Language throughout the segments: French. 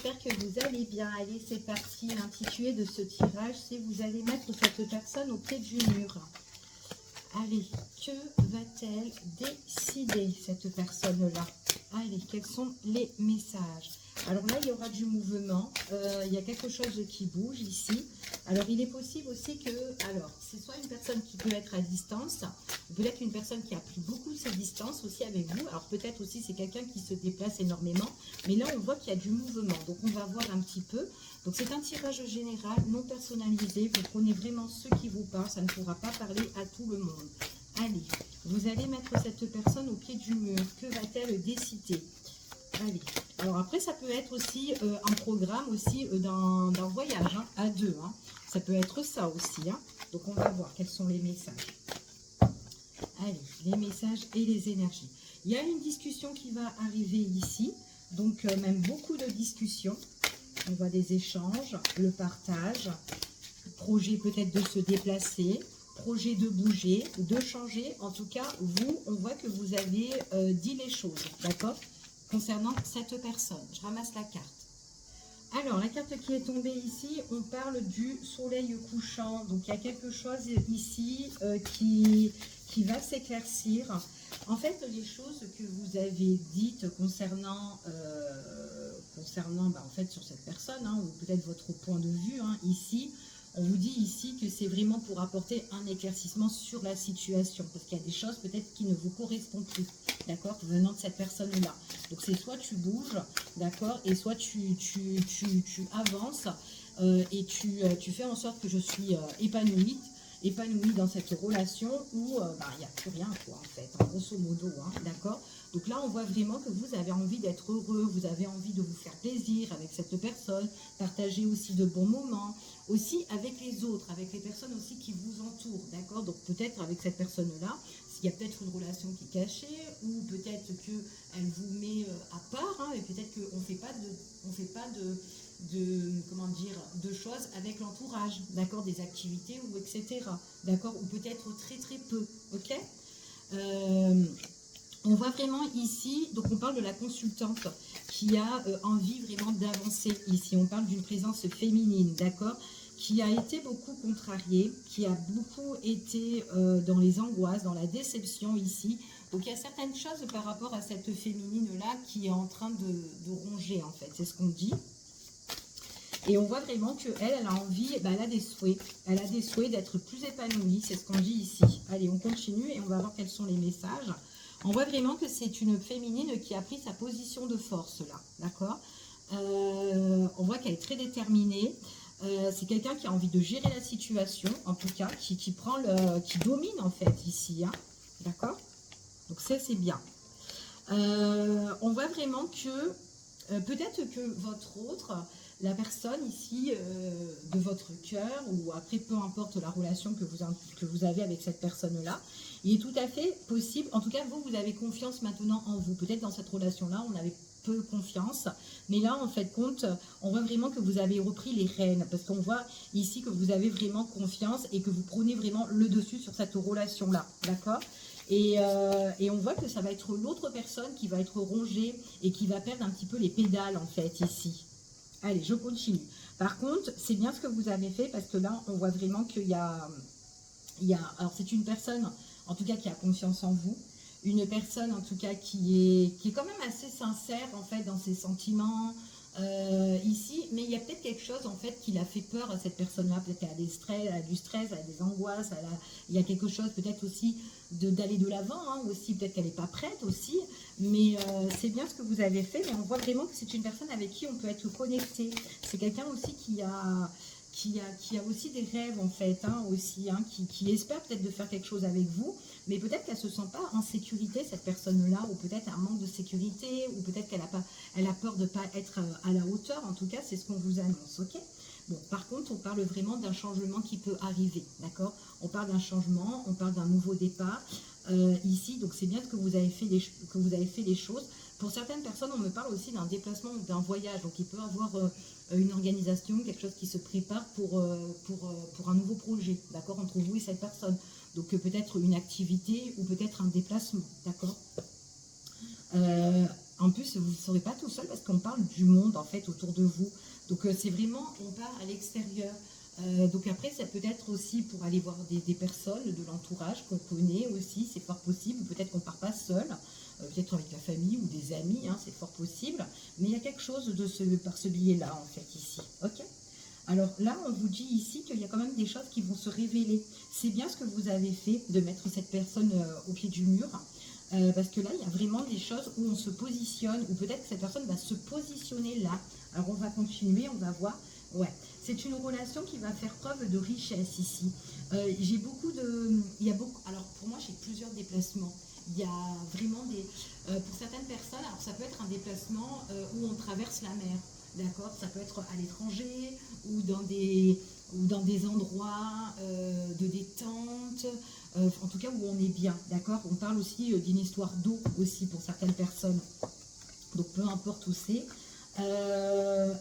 j'espère que vous allez bien. Allez, c'est parti. L'intitulé de ce tirage, c'est vous allez mettre cette personne au pied du mur. Allez, que va-t-elle décider, cette personne-là? Allez, quels sont les messages? Alors là, il y aura du mouvement. Il y a quelque chose qui bouge ici. Alors, il est possible aussi que... Alors, c'est soit une personne qui peut être à distance, peut-être une personne qui a pris beaucoup ses distances aussi avec vous. Alors, peut-être aussi c'est quelqu'un qui se déplace énormément. Mais là, on voit qu'il y a du mouvement. Donc, on va voir un petit peu. Donc, c'est un tirage général, non personnalisé. Vous prenez vraiment ceux qui vous parlent. Ça ne pourra pas parler à tout le monde. Allez, vous allez mettre cette personne au pied du mur. Que va-t-elle décider? Allez. Alors après, ça peut être aussi un programme aussi d'un voyage hein, à deux. Hein. Ça peut être ça aussi. Hein. Donc, on va voir quels sont les messages. Allez, les messages et les énergies. Il y a une discussion qui va arriver ici. Donc, même beaucoup de discussions. On voit des échanges, le partage, projet peut-être de se déplacer, projet de bouger, de changer. En tout cas, vous, on voit que vous avez dit les choses, d'accord? Concernant cette personne. Je ramasse la carte. Alors, la carte qui est tombée ici, on parle du soleil couchant. Donc, il y a quelque chose ici qui va s'éclaircir. En fait, les choses que vous avez dites concernant en fait, sur cette personne, hein, ou peut-être votre point de vue, hein, ici, on vous dit ici que c'est vraiment pour apporter un éclaircissement sur la situation. Parce qu'il y a des choses peut-être qui ne vous correspondent plus, d'accord, venant de cette personne-là. Donc, c'est soit tu bouges, d'accord, et soit tu avances et tu fais en sorte que je suis épanouie dans cette relation où il n'y a plus rien, quoi, en fait, en grosso modo, hein, d'accord. Donc là, on voit vraiment que vous avez envie d'être heureux, vous avez envie de vous faire plaisir avec cette personne, partager aussi de bons moments, aussi avec les autres, avec les personnes aussi qui vous entourent, d'accord. Donc peut-être avec cette personne-là, il y a peut-être une relation qui est cachée, ou peut-être qu'elle vous met à part, hein, et peut-être qu'on ne fait pas comment dire, de choses avec l'entourage, d'accord, des activités ou etc. D'accord, ou peut-être très très peu, ok. On voit vraiment ici, donc on parle de la consultante qui a envie vraiment d'avancer ici. On parle d'une présence féminine, d'accord, qui a été beaucoup contrariée, qui a beaucoup été dans les angoisses, dans la déception ici. Donc il y a certaines choses par rapport à cette féminine-là qui est en train de ronger en fait, c'est ce qu'on dit. Et on voit vraiment qu'elle, elle a envie, elle a des souhaits. Elle a des souhaits d'être plus épanouie, c'est ce qu'on dit ici. Allez, on continue et on va voir quels sont les messages. On voit vraiment que c'est une féminine qui a pris sa position de force là, d'accord. On voit qu'elle est très déterminée. C'est quelqu'un qui a envie de gérer la situation, en tout cas, qui domine en fait ici, hein, d'accord. Donc ça, c'est bien. On voit vraiment que peut-être que votre autre... La personne ici de votre cœur, ou après peu importe la relation que vous avez avec cette personne-là, il est tout à fait possible, en tout cas vous avez confiance maintenant en vous. Peut-être dans cette relation-là, on avait peu confiance, mais là en fait compte, on voit vraiment que vous avez repris les rênes, parce qu'on voit ici que vous avez vraiment confiance et que vous prenez vraiment le dessus sur cette relation-là, d'accord. Et on voit que ça va être l'autre personne qui va être rongée et qui va perdre un petit peu les pédales en fait ici. Allez, je continue. Par contre, c'est bien ce que vous avez fait parce que là, on voit vraiment qu'il y a... Alors, c'est une personne, en tout cas, qui a confiance en vous. Une personne, en tout cas, qui est quand même assez sincère, en fait, dans ses sentiments ici. Mais il y a peut-être quelque chose, en fait, qui l'a fait peur à cette personne-là. Peut-être qu'elle a du stress, elle a des angoisses. Il y a quelque chose, peut-être aussi, d'aller de l'avant, hein, aussi. Peut-être qu'elle n'est pas prête aussi. Mais c'est bien ce que vous avez fait. Mais on voit vraiment que c'est une personne avec qui on peut être connecté. C'est quelqu'un aussi qui a aussi des rêves en fait, hein, aussi, hein, qui espère peut-être de faire quelque chose avec vous, mais peut-être qu'elle ne se sent pas en sécurité, cette personne-là, ou peut-être un manque de sécurité, ou peut-être qu'elle a peur de ne pas être à la hauteur. En tout cas, c'est ce qu'on vous annonce, ok. Bon, par contre, on parle vraiment d'un changement qui peut arriver, d'accord. On parle d'un changement, on parle d'un nouveau départ ici, donc c'est bien que vous avez fait les choses. Pour certaines personnes, on me parle aussi d'un déplacement ou d'un voyage, donc il peut y avoir une organisation, quelque chose qui se prépare pour un nouveau projet, d'accord, entre vous et cette personne. Donc peut-être une activité ou peut-être un déplacement, d'accord. En plus, vous ne serez pas tout seul parce qu'on parle du monde, en fait, autour de vous. Donc, c'est vraiment, on part à l'extérieur. Donc après, ça peut être aussi pour aller voir des personnes de l'entourage qu'on connaît aussi, c'est fort possible. Peut-être qu'on ne part pas seul, peut-être avec la famille ou des amis, hein, c'est fort possible. Mais il y a quelque chose par ce biais-là, en fait, ici. Ok. Alors là, on vous dit ici qu'il y a quand même des choses qui vont se révéler. C'est bien ce que vous avez fait de mettre cette personne au pied du mur. Parce que là, il y a vraiment des choses où on se positionne, ou peut-être que cette personne va se positionner là. Alors, on va continuer, on va voir. Ouais, c'est une relation qui va faire preuve de richesse ici. J'ai beaucoup de... Il y a beaucoup... Alors, pour moi, j'ai plusieurs déplacements. Il y a vraiment des... pour certaines personnes, alors ça peut être un déplacement où on traverse la mer. D'accord, ça peut être à l'étranger ou dans des endroits de détente, en tout cas où on est bien, d'accord. On parle aussi d'une histoire d'eau aussi pour certaines personnes, donc peu importe où c'est.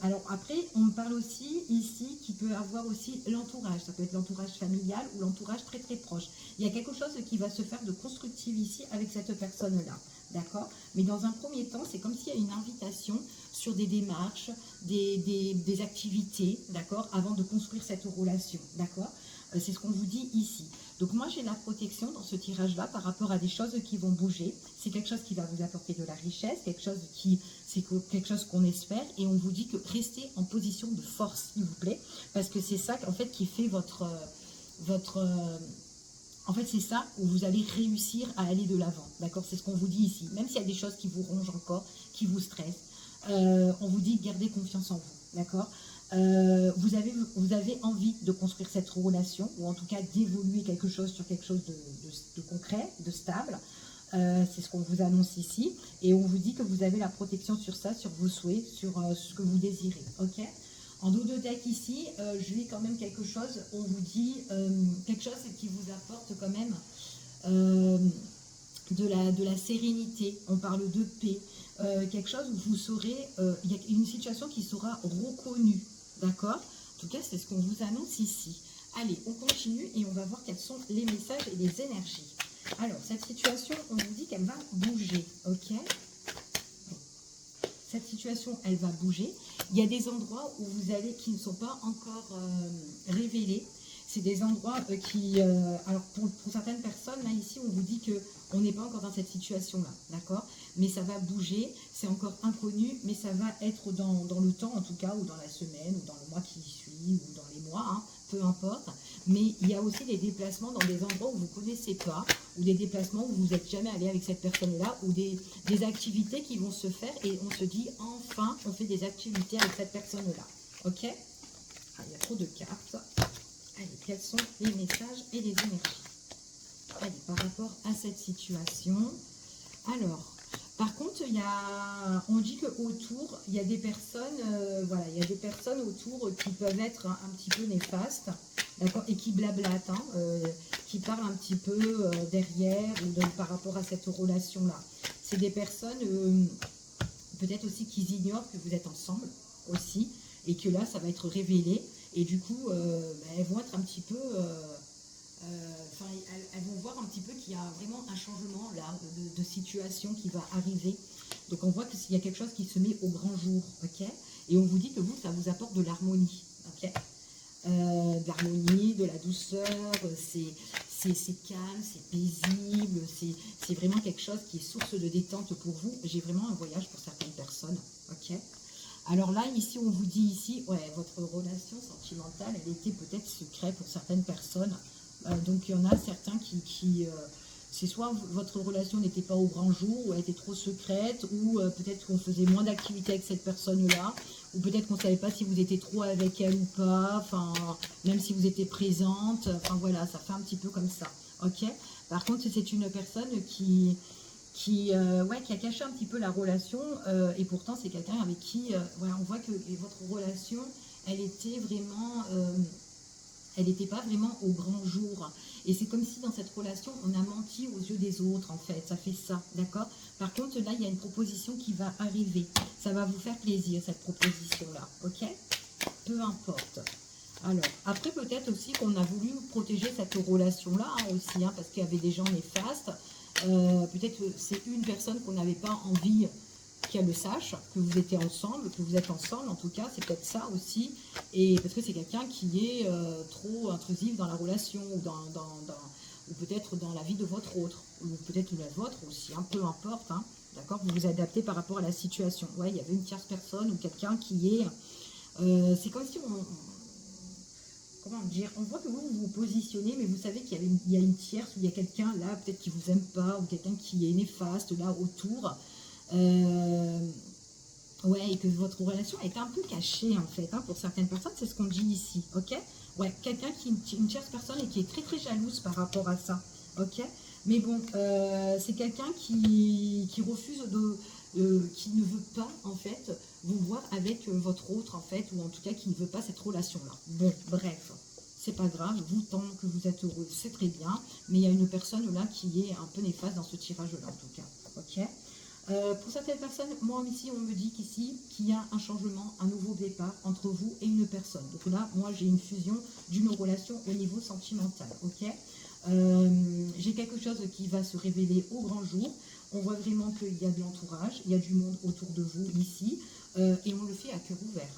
Alors après, on parle aussi ici qui peut avoir aussi l'entourage, ça peut être l'entourage familial ou l'entourage très très proche. Il y a quelque chose qui va se faire de constructif ici avec cette personne-là, d'accord. Mais dans un premier temps, c'est comme s'il y a une invitation sur des démarches, des activités, d'accord, avant de construire cette relation, d'accord. C'est ce qu'on vous dit ici. Donc moi j'ai la protection dans ce tirage-là par rapport à des choses qui vont bouger. C'est quelque chose qui va vous apporter de la richesse, c'est quelque chose qu'on espère. Et on vous dit que restez en position de force, s'il vous plaît, parce que c'est ça en fait qui fait en fait, c'est ça où vous allez réussir à aller de l'avant, d'accord. C'est ce qu'on vous dit ici. Même s'il y a des choses qui vous rongent encore, qui vous stressent, on vous dit gardez confiance en vous, d'accord. Vous avez envie de construire cette relation, ou en tout cas d'évoluer quelque chose sur quelque chose de concret, de stable. C'est ce qu'on vous annonce ici. Et on vous dit que vous avez la protection sur ça, sur vos souhaits, sur ce que vous désirez. Ok. En dos de deck ici, je lis quand même quelque chose. On vous dit quelque chose qui vous apporte quand même de la sérénité. On parle de paix. Quelque chose où vous saurez, il y a une situation qui sera reconnue. D'accord? En tout cas, c'est ce qu'on vous annonce ici. Allez, on continue et on va voir quels sont les messages et les énergies. Alors, cette situation, on vous dit qu'elle va bouger. Ok? Cette situation, elle va bouger. Il y a des endroits où vous allez qui ne sont pas encore révélés. C'est des endroits alors pour certaines personnes, là ici, on vous dit qu'on n'est pas encore dans cette situation-là, d'accord? Mais ça va bouger, c'est encore inconnu, mais ça va être dans le temps en tout cas, ou dans la semaine, ou dans le mois qui suit, ou dans les mois, hein, peu importe. Mais il y a aussi des déplacements dans des endroits où vous ne connaissez pas, ou des déplacements où vous n'êtes jamais allé avec cette personne-là, ou des activités qui vont se faire et on se dit enfin, on fait des activités avec cette personne-là. Ok? Ah, il y a trop de cartes. Allez, quels sont les messages et les énergies? Allez, par rapport à cette situation. Alors, par contre, on dit qu'autour, il y a des personnes, voilà, il y a des personnes autour qui peuvent être un petit peu néfastes, d'accord, et qui blablatent, hein, qui parlent un petit peu derrière ou par rapport à cette relation-là. C'est des personnes, peut-être aussi qui ignorent que vous êtes ensemble aussi, et que là, ça va être révélé. Et du coup, elles vont être un petit peu... elles vont voir un petit peu qu'il y a vraiment un changement là, de situation qui va arriver. Donc on voit qu'il y a quelque chose qui se met au grand jour. Ok. Et on vous dit que vous, ça vous apporte de l'harmonie. Ok. De l'harmonie, de la douceur, c'est calme, c'est paisible, c'est vraiment quelque chose qui est source de détente pour vous. J'ai vraiment un voyage pour certaines personnes. Ok. Alors là, ici, on vous dit ici, ouais, votre relation sentimentale, elle était peut-être secrète pour certaines personnes. Donc, il y en a certains c'est soit votre relation n'était pas au grand jour, ou elle était trop secrète, ou peut-être qu'on faisait moins d'activités avec cette personne-là, ou peut-être qu'on ne savait pas si vous étiez trop avec elle ou pas, enfin, même si vous étiez présente, enfin voilà, ça fait un petit peu comme ça. Ok. Par contre, c'est une personne qui a caché un petit peu la relation, et pourtant c'est quelqu'un avec qui voilà, on voit que votre relation elle était vraiment elle n'était pas vraiment au grand jour, et c'est comme si dans cette relation on a menti aux yeux des autres, en fait, ça fait ça, d'accord. Par contre là il y a une proposition qui va arriver, ça va vous faire plaisir cette proposition là, ok, peu importe. Alors, après peut-être aussi qu'on a voulu protéger cette relation-là aussi, hein, parce qu'il y avait des gens néfastes. Peut-être que c'est une personne qu'on n'avait pas envie qu'elle le sache, que vous étiez ensemble, que vous êtes ensemble, en tout cas, c'est peut-être ça aussi, et parce que c'est quelqu'un qui est trop intrusif dans la relation, ou ou peut-être dans la vie de votre autre, ou peut-être la vôtre aussi, hein, peu importe, hein, d'accord, vous vous adaptez par rapport à la situation. Ouais, il y avait une tierce personne, ou quelqu'un qui est, c'est comme si comment dire, on voit que vous vous positionnez, mais vous savez qu'il y a une tierce, ou il y a quelqu'un là, peut-être qui vous aime pas, ou quelqu'un qui est néfaste là autour. Ouais, et que votre relation est un peu cachée en fait, hein, pour certaines personnes, c'est ce qu'on dit ici, ok. Ouais, quelqu'un qui une tierce personne et qui est très très jalouse par rapport à ça, ok. Mais bon, c'est quelqu'un qui refuse qui ne veut pas en fait vous voir avec votre autre en fait, ou en tout cas qui ne veut pas cette relation-là. Bon, bref, c'est pas grave, vous tant que vous êtes heureux, c'est très bien, mais il y a une personne là qui est un peu néfaste dans ce tirage-là en tout cas, ok. Pour certaines personnes, moi ici, on me dit qu'ici, qu'il y a un changement, un nouveau départ entre vous et une personne. Donc là, moi, j'ai une fusion d'une relation au niveau sentimental, ok. J'ai quelque chose qui va se révéler au grand jour. On voit vraiment qu'il y a de l'entourage, il y a du monde autour de vous ici, et on le fait à cœur ouvert.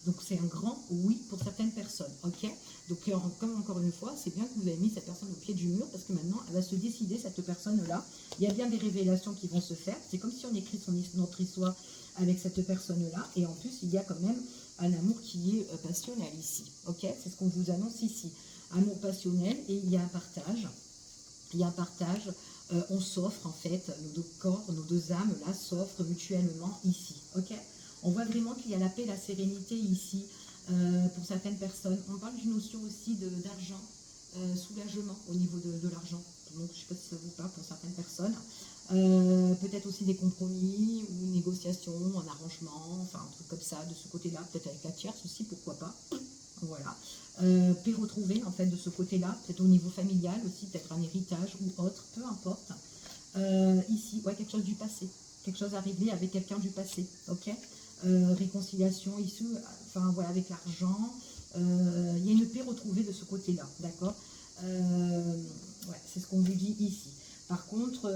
Donc c'est un grand oui pour certaines personnes, ok. Donc comme encore une fois, c'est bien que vous avez mis cette personne au pied du mur, parce que maintenant, elle va se décider, cette personne-là. Il y a bien des révélations qui vont se faire. C'est comme si on écrit notre histoire avec cette personne-là, et en plus, il y a quand même un amour qui est passionnel ici, ok. C'est ce qu'on vous annonce ici. Amour passionnel, et il y a un partage. Il y a un partage, on s'offre en fait, nos deux corps, nos deux âmes, là, s'offrent mutuellement ici, ok. On voit vraiment qu'il y a la paix, la sérénité ici, pour certaines personnes. On parle d'une notion aussi d'argent, soulagement au niveau de l'argent. Donc, je ne sais pas si ça vous parle pour certaines personnes. Peut-être aussi des compromis ou négociations, un arrangement, enfin un truc comme ça, de ce côté-là. Peut-être avec la tierce aussi, pourquoi pas. Voilà. Paix retrouvée, en fait, de ce côté-là. Peut-être au niveau familial aussi, peut-être un héritage ou autre, peu importe. Ici, ouais, quelque chose du passé. Quelque chose à régler avec quelqu'un du passé, ok. Réconciliation issue, enfin voilà, avec l'argent. Il y a une paix retrouvée de ce côté-là, d'accord. Ouais, c'est ce qu'on vous dit ici. Par contre,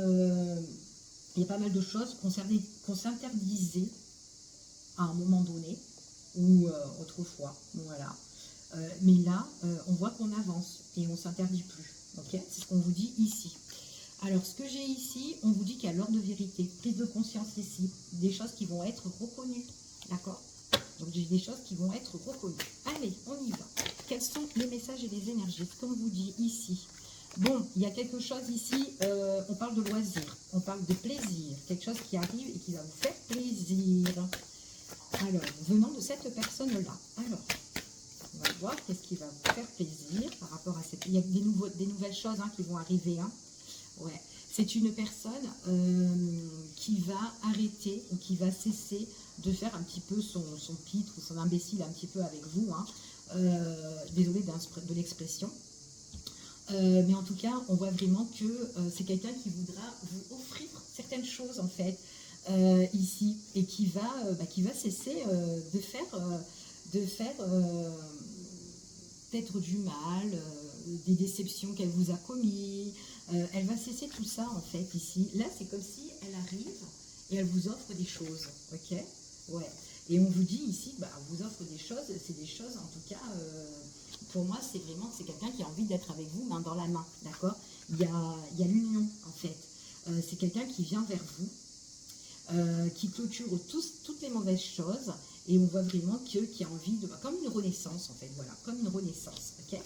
il y a pas mal de choses qu'on s'interdisait à un moment donné, ou autrefois, voilà. Mais là, on voit qu'on avance et on ne s'interdit plus, ok. C'est ce qu'on vous dit ici. Alors, ce que j'ai ici, on vous dit qu'il y a l'ordre de vérité, prise de conscience ici, des choses qui vont être reconnues, d'accord. Donc, j'ai des choses qui vont être reconnues. Allez, on y va. Quels sont les messages et les énergies? Ce qu'on vous dit ici. Bon, il y a quelque chose ici, on parle de loisir, on parle de plaisir, quelque chose qui arrive et qui va vous faire plaisir. Alors, venant de cette personne-là, alors, on va voir qu'est-ce qui va vous faire plaisir par rapport à cette... Il y a des nouvelles choses qui vont arriver, hein. Ouais, c'est une personne qui va arrêter ou qui va cesser de faire un petit peu son pitre ou son imbécile un petit peu avec vous, hein. Désolée de l'expression. Mais en tout cas, on voit vraiment que c'est quelqu'un qui voudra vous offrir certaines choses en fait ici, et qui va cesser de faire peut-être du mal, des déceptions qu'elle vous a commis. Elle va cesser tout ça en fait ici. Là, c'est comme si elle arrive et elle vous offre des choses, ok. Ouais. Et on vous dit ici, on vous offre des choses, c'est des choses en tout cas... pour moi, c'est quelqu'un qui a envie d'être avec vous main dans la main, d'accord. Il y a l'union, en fait. C'est quelqu'un qui vient vers vous, qui clôture toutes les mauvaises choses, et on voit vraiment qu'il a envie de... Comme une renaissance, en fait, voilà, comme une renaissance, ok.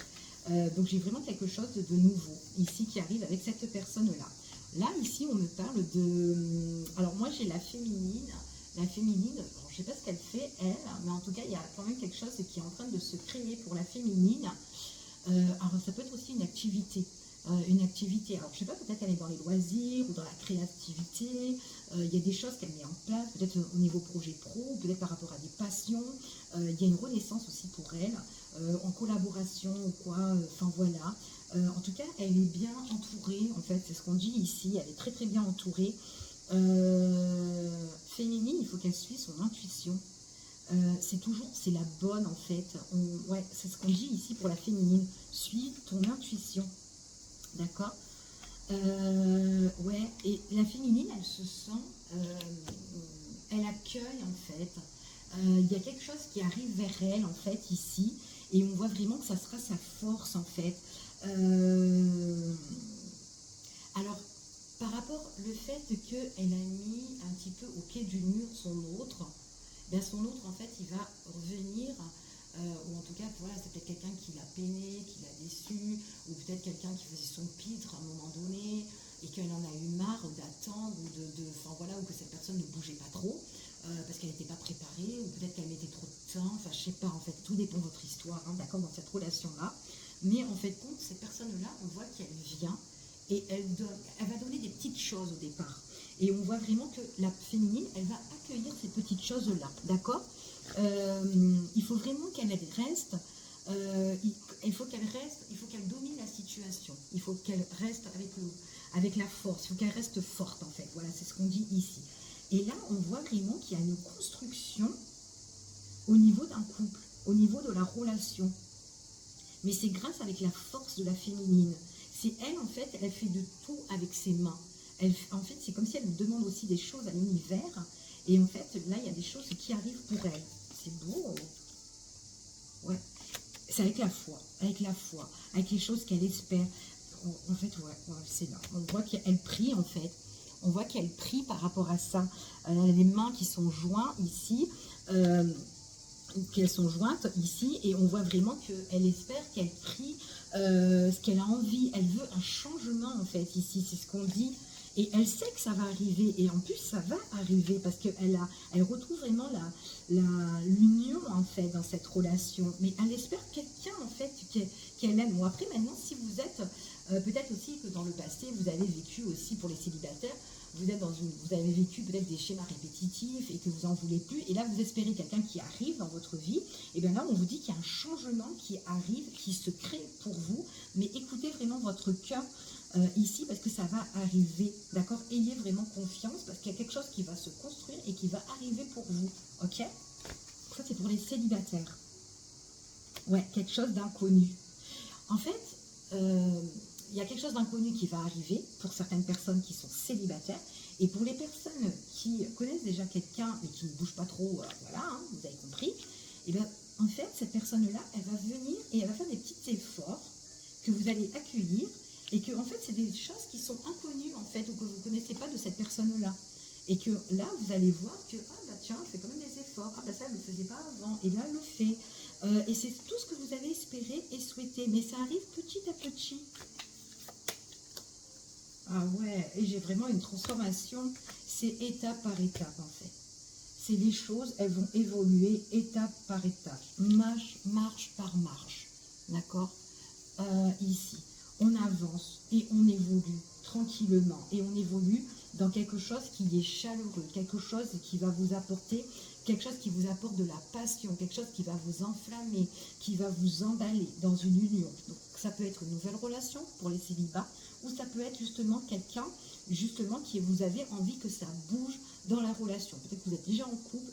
Donc, j'ai vraiment quelque chose de nouveau, ici, qui arrive avec cette personne-là. Là, ici, on me parle de... Alors, moi, j'ai la féminine. La féminine, je ne sais pas ce qu'elle fait, elle, mais en tout cas, il y a quand même quelque chose qui est en train de se créer pour la féminine. Alors, ça peut être aussi une activité. Alors, je ne sais pas, peut-être elle est dans les loisirs ou dans la créativité. Il y a des choses qu'elle met en place, peut-être au niveau projet pro, peut-être par rapport à des passions. Il y a une renaissance aussi pour elle, en collaboration ou quoi, enfin voilà. En tout cas, elle est bien entourée, en fait, c'est ce qu'on dit ici, elle est très très bien entourée. Féminine, il faut qu'elle suive son intuition. C'est la bonne en fait. Ouais, c'est ce qu'on dit ici pour la féminine. Suis ton intuition. D'accord. Ouais, et la féminine, elle se sent elle accueille en fait. Il y a quelque chose qui arrive vers elle en fait ici. Et on voit vraiment que ça sera sa force en fait. Alors, par rapport au fait qu'elle a mis un petit peu au pied du mur son autre, ben son autre en fait il va revenir, ou en tout cas voilà, c'est peut-être quelqu'un qui l'a peiné, qui l'a déçu, ou peut-être quelqu'un qui faisait son pitre à un moment donné et qu'elle en a eu marre d'attendre enfin voilà, ou que cette personne ne bougeait pas trop parce qu'elle n'était pas préparée, ou peut-être qu'elle mettait trop de temps, enfin je sais pas en fait, tout dépend de votre histoire, hein, d'accord, dans cette relation là. Mais en fait compte, cette personne là, on voit qu'elle vient et elle va donner des petites choses au départ. Et on voit vraiment que la féminine, elle va accueillir ces petites choses-là, d'accord. Il faut vraiment qu'elle reste, il faut qu'elle domine la situation. Il faut qu'elle reste avec la force, il faut qu'elle reste forte en fait. Voilà, c'est ce qu'on dit ici. Et là, on voit vraiment qu'il y a une construction au niveau d'un couple, au niveau de la relation. Mais c'est grâce avec la force de la féminine. C'est elle, en fait, elle fait de tout avec ses mains. En fait, c'est comme si elle demande aussi des choses à l'univers. Et en fait, là, il y a des choses qui arrivent pour elle. C'est beau. Ouais. C'est avec la foi, avec les choses qu'elle espère. En fait, ouais, c'est là. On voit qu'elle prie, en fait. On voit qu'elle prie par rapport à ça. Elle a les mains qui sont jointes ici. Qu'elles sont jointes ici, et on voit vraiment qu'elle espère, qu'elle prie ce qu'elle a envie. Elle veut un changement en fait ici, c'est ce qu'on dit, et elle sait que ça va arriver, et en plus ça va arriver parce elle retrouve vraiment l'union en fait dans cette relation, mais elle espère quelqu'un en fait qu'elle aime. Bon, après maintenant, si vous êtes peut-être aussi que dans le passé vous avez vécu aussi, pour les célibataires, vous avez vécu peut-être des schémas répétitifs et que vous n'en voulez plus, et là vous espérez quelqu'un qui arrive dans votre vie, et bien là on vous dit qu'il y a un changement qui arrive, qui se crée pour vous, mais écoutez vraiment votre cœur ici, parce que ça va arriver, d'accord. Ayez vraiment confiance, parce qu'il y a quelque chose qui va se construire et qui va arriver pour vous, ok. Ça c'est pour les célibataires. Ouais, quelque chose d'inconnu. En fait, il y a quelque chose d'inconnu qui va arriver pour certaines personnes qui sont célibataires, et pour les personnes qui connaissent déjà quelqu'un mais qui ne bouge pas trop, voilà, hein, vous avez compris, et bien en fait cette personne-là, elle va venir et elle va faire des petits efforts que vous allez accueillir, et que en fait c'est des choses qui sont inconnues en fait, ou que vous ne connaissez pas de cette personne-là, et que là vous allez voir que ah bah tiens, elle fait quand même des efforts, ah bah ça elle ne le faisait pas avant, et là elle le fait. Et c'est tout ce que vous avez espéré et souhaité, mais ça arrive petit à petit. Ah ouais, et j'ai vraiment une transformation, c'est étape par étape en fait. C'est les choses, elles vont évoluer étape par étape, marche par marche, d'accord. Ici, on avance et on évolue tranquillement, et on évolue dans quelque chose qui est chaleureux, quelque chose qui va vous apporter, quelque chose qui vous apporte de la passion, quelque chose qui va vous enflammer, qui va vous emballer dans une union. Donc ça peut être une nouvelle relation pour les célibats, ou ça peut être justement quelqu'un justement qui vous avez envie que ça bouge dans la relation. Peut-être que vous êtes déjà en couple,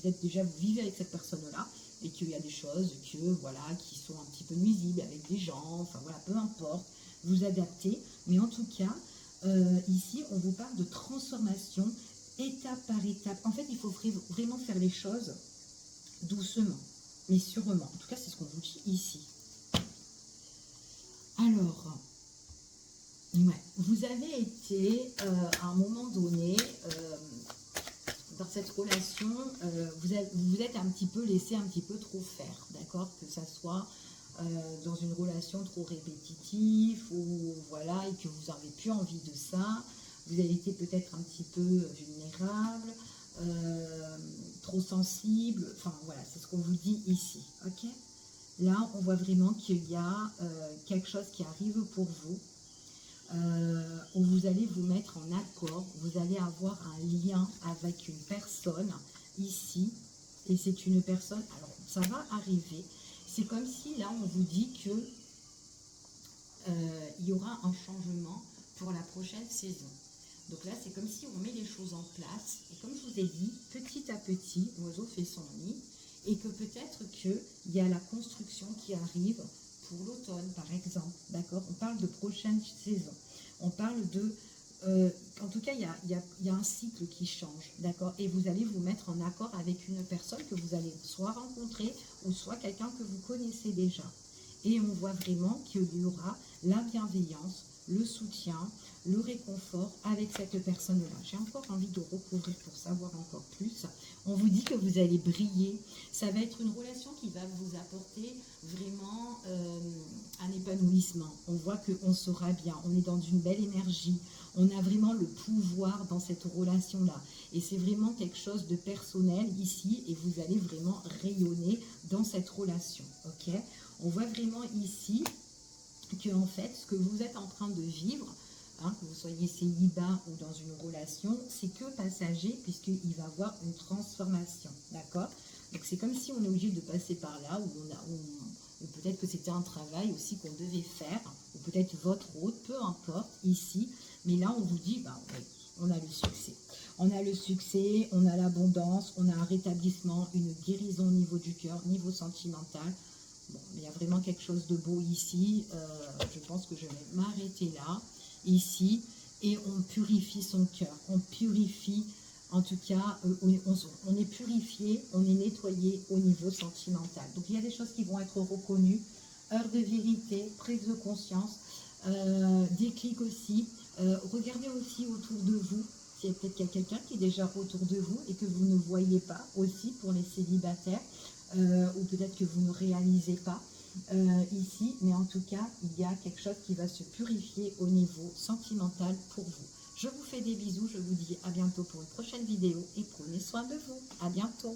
peut-être déjà vous vivez avec cette personne-là, et qu'il y a des choses voilà, qui sont un petit peu nuisibles avec des gens, enfin voilà, peu importe, vous adaptez. Mais en tout cas, ici, on vous parle de transformation étape par étape. En fait, il faut vraiment faire les choses doucement, mais sûrement. En tout cas, c'est ce qu'on vous dit ici. Alors, ouais, vous avez été, à un moment donné, dans cette relation, vous êtes un petit peu laissé un petit peu trop faire, d'accord, que ça soit dans une relation trop répétitive, ou voilà, et que vous n'avez plus envie de ça. Vous avez été peut-être un petit peu vulnérable, trop sensible, enfin voilà, c'est ce qu'on vous dit ici, ok. Là, on voit vraiment qu'il y a quelque chose qui arrive pour vous, où vous allez vous mettre en accord, vous allez avoir un lien avec une personne ici, et c'est une personne, alors ça va arriver, c'est comme si là on vous dit que il y aura un changement pour la prochaine saison. Donc là c'est comme si on met les choses en place, et comme je vous ai dit, petit à petit, l'oiseau fait son nid, et que peut-être qu'il y a la construction qui arrive pour l'automne, par exemple, d'accord. On parle de prochaine saison, on parle de en tout cas, il y a un cycle qui change, d'accord? Et vous allez vous mettre en accord avec une personne que vous allez soit rencontrer, ou soit quelqu'un que vous connaissez déjà. Et on voit vraiment qu'il y aura la bienveillance, le soutien, le réconfort avec cette personne-là. J'ai encore envie de recouvrir pour savoir encore plus. On vous dit que vous allez briller. Ça va être une relation qui va vous apporter vraiment un épanouissement. On voit qu'on sera bien, on est dans une belle énergie. On a vraiment le pouvoir dans cette relation-là. Et c'est vraiment quelque chose de personnel ici, et vous allez vraiment rayonner dans cette relation. Ok? On voit vraiment ici que en fait, ce que vous êtes en train de vivre, hein, que vous soyez célibat ou dans une relation, c'est que passager, puisqu'il va y avoir une transformation. D'accord? Donc c'est comme si on est obligé de passer par là, ou peut-être que c'était un travail aussi qu'on devait faire, ou peut-être votre autre, peu importe, ici. Mais là, on vous dit, bah, on a le succès. On a le succès, on a l'abondance, on a un rétablissement, une guérison au niveau du cœur, niveau sentimental. Bon, il y a vraiment quelque chose de beau ici. Je pense que je vais m'arrêter là, ici, et on purifie son cœur. On purifie, en tout cas, on est purifié, on est nettoyé au niveau sentimental. Donc il y a des choses qui vont être reconnues. Heure de vérité, prise de conscience, déclic aussi. Regardez aussi autour de vous. S'il y a peut-être qu'il y a quelqu'un qui est déjà autour de vous et que vous ne voyez pas aussi pour les célibataires. Ou peut-être que vous ne réalisez pas ici, mais en tout cas, il y a quelque chose qui va se purifier au niveau sentimental pour vous. Je vous fais des bisous, je vous dis à bientôt pour une prochaine vidéo et prenez soin de vous. À bientôt.